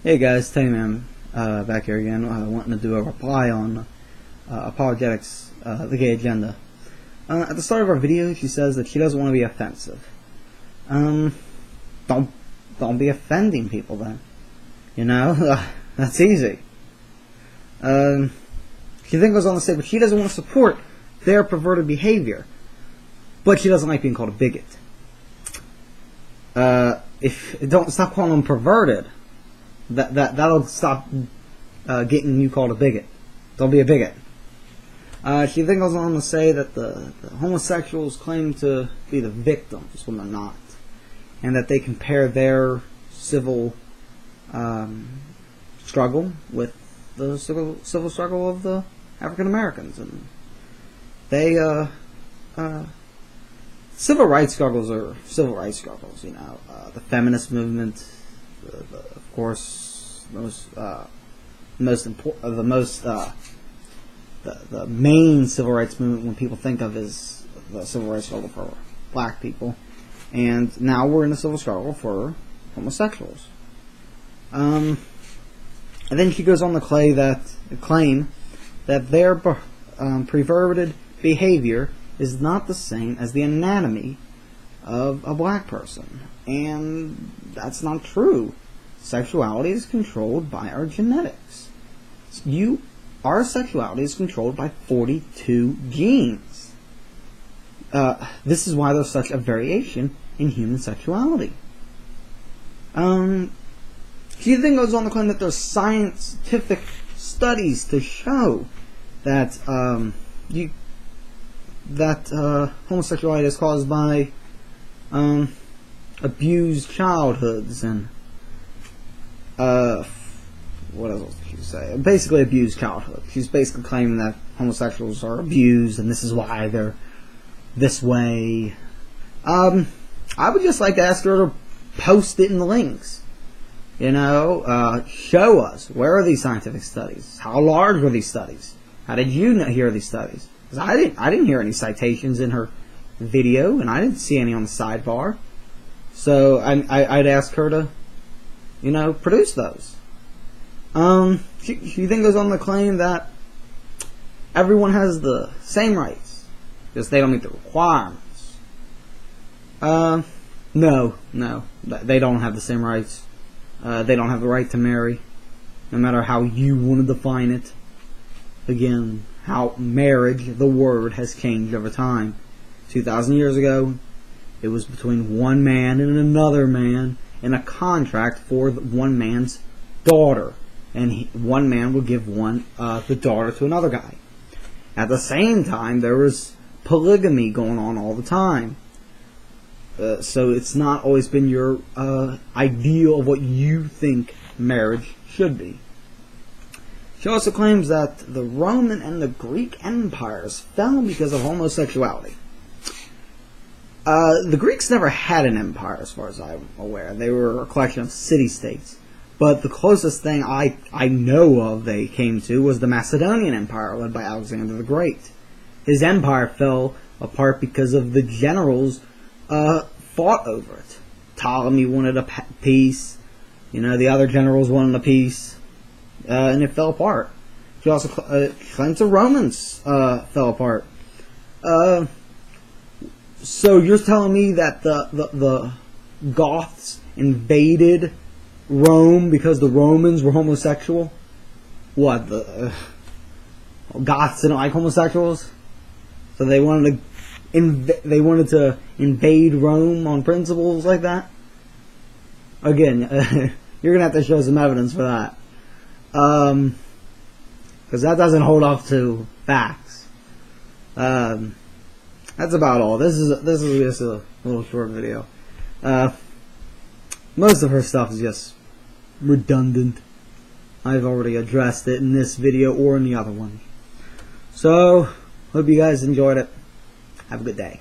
Hey guys, Teddy Man back here again, wanting to do a reply on apologetics, the gay agenda. At the start of our video, she says that she doesn't want to be offensive. Don't be offending people then. You know, that's easy. She then goes on to say, but she doesn't want to support their perverted behavior, but she doesn't like being called a bigot. Don't stop calling them perverted. That'll stop getting you called a bigot. Don't be a bigot. She then goes on to say that the homosexuals claim to be the victims when they're not, and that they compare their civil struggle with the civil struggle of the African Americans, and they civil rights struggles are civil rights struggles. You know, the feminist movement. Of course, the main civil rights movement when people think of is the civil rights struggle for black people, and now we're in a civil struggle for homosexuals. And then she goes on to claim that their perverted behavior is not the same as the anatomy of a black person, and that's not true. Sexuality is controlled by our genetics. Our sexuality is controlled by 42 genes. This is why there's such a variation in human sexuality. She then goes on to claim that there's scientific studies to show that homosexuality is caused by abused childhoods and what else did she say? Basically abused childhood. She's basically claiming that homosexuals are abused and this is why they're this way. I would just like to ask her to post it in the links. You know, show us, where are these scientific studies? How large were these studies? How did you hear these studies? Because I didn't hear any citations in her video, and I didn't see any on the sidebar. So I'd ask her to, you know, produce those. She then goes on to claim that everyone has the same rights, just they don't meet the requirements. No, they don't have the same rights. They don't have the right to marry, no matter how you want to define it. Again, how marriage, the word, has changed over time. 2,000 years ago, it was between one man and another man in a contract for one man's daughter, and one man would give the daughter to another guy. At the same time, there was polygamy going on all the time. So it's not always been your ideal of what you think marriage should be. She also claims that the Roman and the Greek empires fell because of homosexuality. The Greeks never had an empire, as far as I'm aware. They were a collection of city-states. But the closest thing I know of they came to was the Macedonian Empire, led by Alexander the Great. His empire fell apart because of the generals fought over it. Ptolemy wanted a peace. You know, the other generals wanted a peace. And it fell apart. She also claims the Romans fell apart. So you're telling me that the Goths invaded Rome because the Romans were homosexual? What, the Goths didn't like homosexuals? So they wanted to invade Rome on principles like that? Again, you're going to have to show some evidence for that. Because that doesn't hold up to facts. That's about all. This is just a little short video. Most of her stuff is just redundant. I've already addressed it in this video or in the other one. So, hope you guys enjoyed it. Have a good day.